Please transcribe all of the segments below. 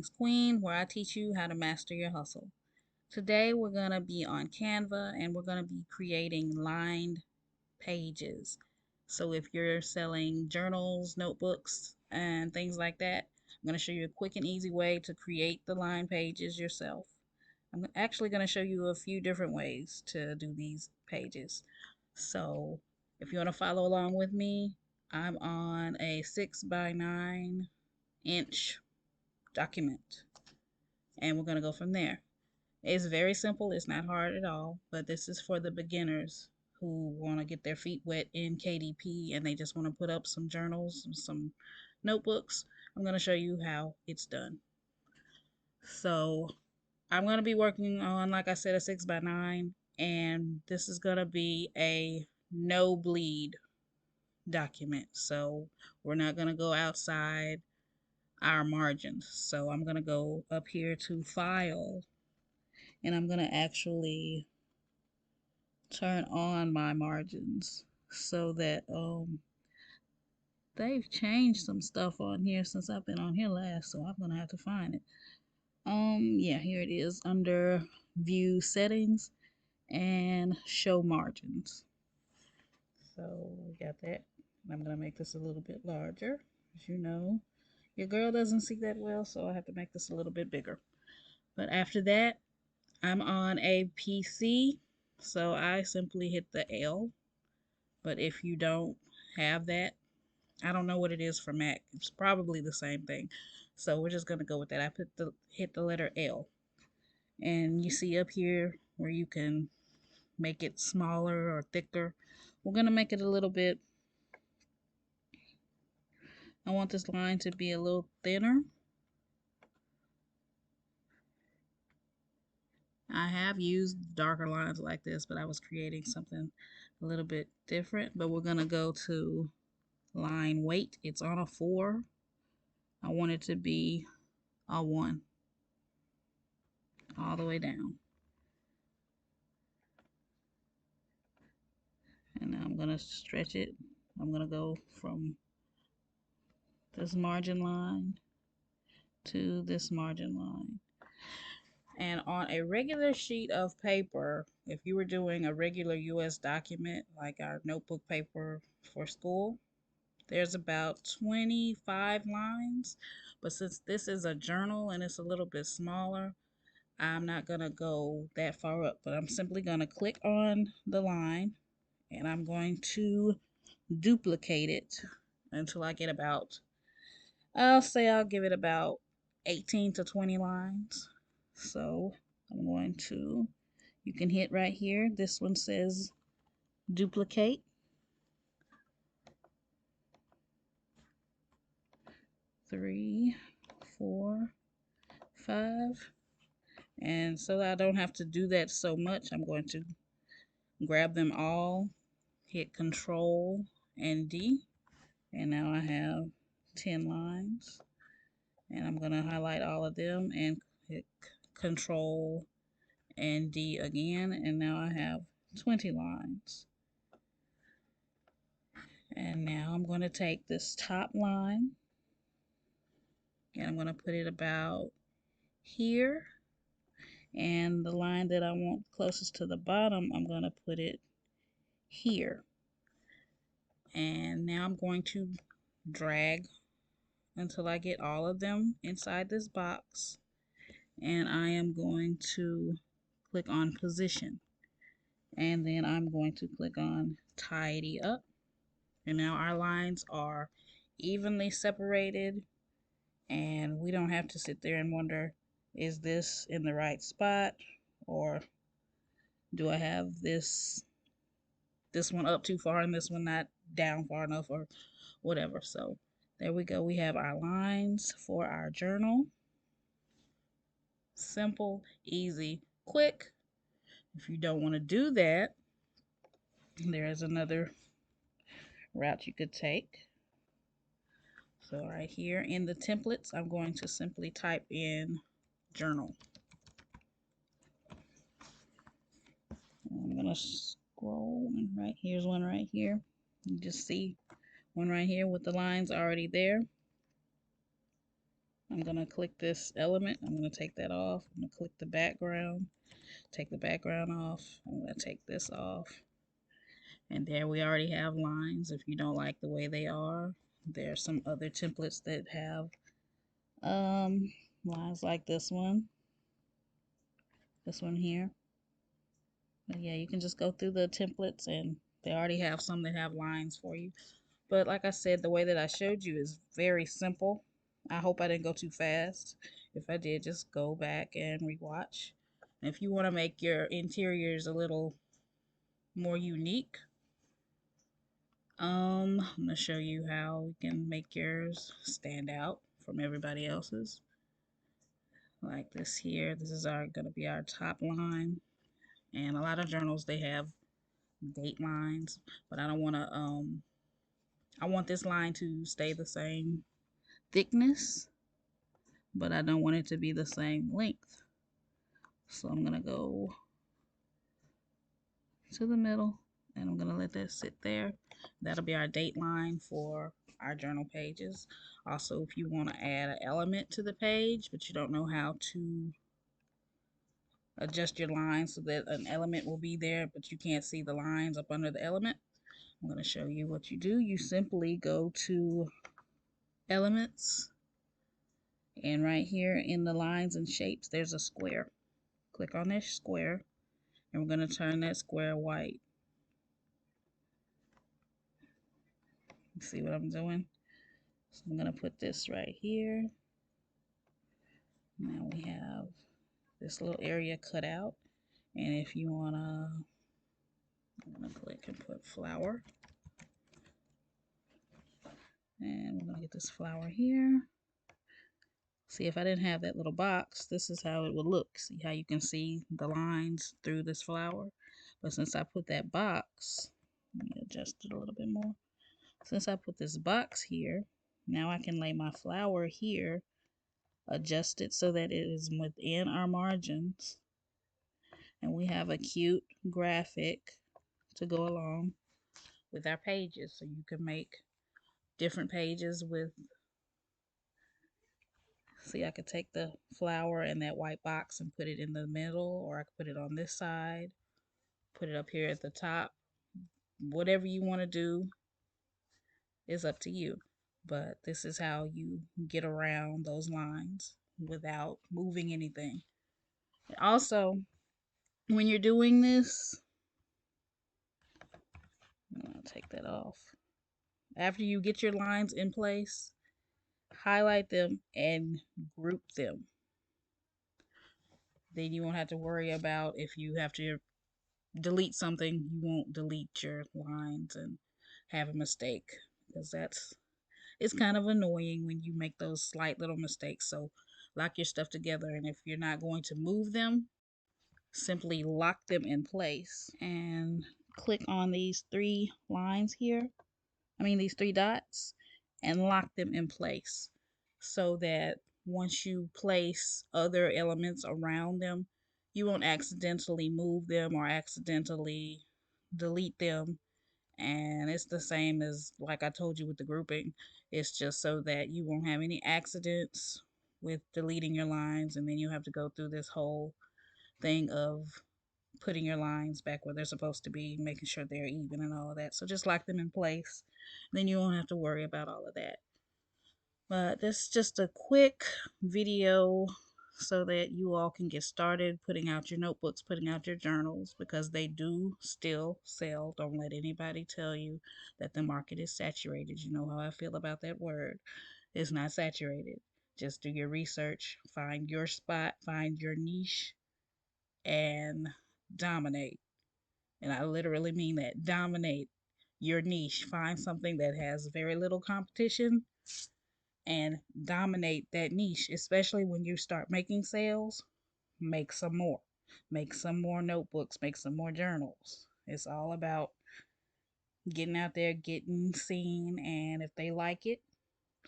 Marketing's Queen, where I teach you how to master your hustle. Today, we're going to be on Canva and we're going to be creating lined pages. So, if you're selling journals, notebooks, and things like that, I'm going to show you a quick and easy way to create the lined pages yourself. I'm actually going to show you a few different ways to do these pages. So, if you want to follow along with me, I'm on a 6 by 9 inch document, and we're going to go from there. It's very simple, it's not hard at all, but this is for the beginners who want to get their feet wet in KDP and they just want to put up some journals, some notebooks. I'm going to show you how it's done. So I'm going to be working on, like I said, a 6 by 9, and this is going to be a no bleed document. So we're not going to go outside our margins. So I'm going to go up here to File, and I'm going to actually turn on my margins so that they've changed some stuff on here since I've been on here last, so I'm going to have to find it. Yeah, here it is under View Settings and Show Margins. So we got that. I'm going to make this a little bit larger. As you know, your girl doesn't see that well, so I have to make this a little bit bigger. But after that, I'm on a PC, so I simply hit the L. But if you don't have that, I don't know what it is for Mac. It's probably the same thing. So we're just gonna go with that. I hit the letter L. And you see up here where you can make it smaller or thicker. We're gonna make it a little bit. I want this line to be a little thinner. I have used darker lines like this, but I was creating something a little bit different. But we're gonna go to line weight. It's on a 4. I want it to be a 1 all the way down. And now I'm going to stretch it. I'm going to go from this margin line to this margin line. And on a regular sheet of paper, if you were doing a regular US document, like our notebook paper for school, there's about 25 lines. But since this is a journal and it's a little bit smaller, I'm not going to go that far up. But I'm simply going to click on the line and I'm going to duplicate it until I get about, I'll give it about 18 to 20 lines. So I'm going to, you can hit right here. This one says duplicate. 3, 4, 5. And so I don't have to do that so much, I'm going to grab them all, hit Control and D, and now I have 10 lines. And I'm going to highlight all of them and hit Control and D again, and now I have 20 lines. And now I'm going to take this top line and I'm going to put it about here, and the line that I want closest to the bottom, I'm going to put it here. And now I'm going to drag until I get all of them inside this box, and I am going to click on position, and then I'm going to click on tidy up, and now our lines are evenly separated, and we don't have to sit there and wonder, is this in the right spot, or do I have this one up too far and this one not down far enough, or whatever. So there we go. We have our lines for our journal. Simple, easy, quick. If you don't want to do that, there is another route you could take. So right here in the templates, I'm going to simply type in journal. I'm going to scroll, and here's one right here. You just see one right here with the lines already there. I'm going to click this element. I'm going to take that off. I'm going to click the background, take the background off. I'm going to take this off. And there we already have lines. If you don't like the way they are, there are some other templates that have lines like this one here. But yeah, you can just go through the templates and they already have some that have lines for you. But like I said, the way that I showed you is very simple. I hope I didn't go too fast. If I did, just go back and rewatch. And if you want to make your interiors a little more unique, I'm going to show you how you can make yours stand out from everybody else's. Like this here, this is going to be our top line. And a lot of journals, they have date lines, but I don't want to, I want this line to stay the same thickness, but I don't want it to be the same length. So I'm going to go to the middle and I'm going to let that sit there. That'll be our date line for our journal pages. Also, if you want to add an element to the page, but you don't know how to adjust your lines so that an element will be there, but you can't see the lines up under the element, I'm going to show you what you do. You simply go to Elements, and right here in the lines and shapes, there's a square. Click on this square, and we're going to turn that square white. See what I'm doing? So I'm going to put this right here. Now we have this little area cut out. And if you want to, I'm going to click and put flower. And we're going to get this flower here. See, if I didn't have that little box, this is how it would look. See how you can see the lines through this flower? But since I put that box, let me adjust it a little bit more. Since I put this box here, now I can lay my flower here, adjust it so that it is within our margins. And we have a cute graphic to go along with our pages. So you can make different pages with, see, I could take the flower and that white box and put it in the middle, or I could put it on this side, put it up here at the top. Whatever you want to do is up to you. But this is how you get around those lines without moving anything. Also, when you're doing this, I'll take that off. After you get your lines in place, highlight them and group them. Then you won't have to worry about if you have to delete something, you won't delete your lines and have a mistake, because it's kind of annoying when you make those slight little mistakes. So lock your stuff together, and if you're not going to move them, simply lock them in place and click on these three lines here. These three dots, and lock them in place so that once you place other elements around them, you won't accidentally move them or accidentally delete them. And it's the same as like I told you with the grouping. It's just so that you won't have any accidents with deleting your lines, and then you have to go through this whole thing of putting your lines back where they're supposed to be, making sure they're even and all of that. So just lock them in place. Then you won't have to worry about all of that. But this is just a quick video so that you all can get started putting out your notebooks, putting out your journals, because they do still sell. Don't let anybody tell you that the market is saturated. You know how I feel about that word. It's not saturated. Just do your research, find your spot, find your niche, and dominate. And I literally mean that. Dominate your niche. Find something that has very little competition and dominate that niche, especially when you start making sales. Make some more. Make some more notebooks, make some more journals. It's all about getting out there, getting seen, and if they like it,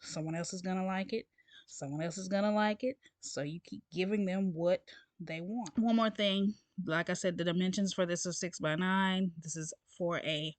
someone else is going to like it. Someone else is going to like it. So you keep giving them what they want. One more thing. Like I said, the dimensions for this is 6x9. This is for a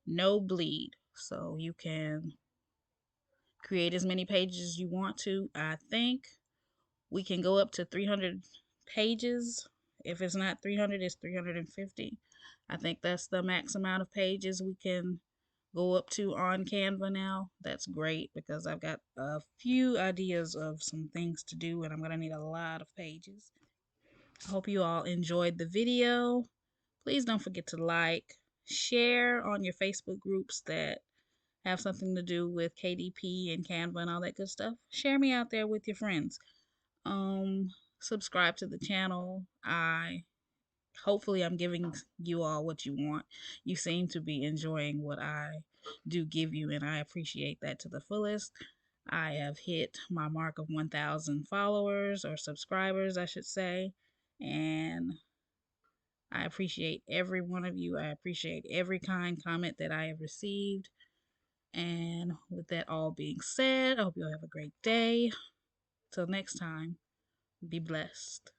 no bleed. So you can create as many pages as you want to. I think we can go up to 300 pages. If it's not 300, it's 350. I think that's the max amount of pages we can go up to on Canva now. That's great because I've got a few ideas of some things to do and I'm going to need a lot of pages. I hope you all enjoyed the video. Please don't forget to like, share on your Facebook groups that have something to do with KDP and Canva and all that good stuff. Share me out there with your friends. Subscribe to the channel. Hopefully I'm giving you all what you want. You seem to be enjoying what I do give you, and I appreciate that to the fullest. I have hit my mark of 1,000 followers or subscribers, I should say, and I appreciate every one of you. I appreciate every kind comment that I have received. And with that all being said, I hope you'll have a great day. Till next time, be blessed.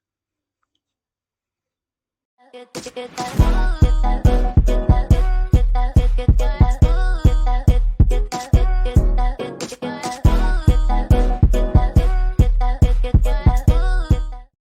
Get that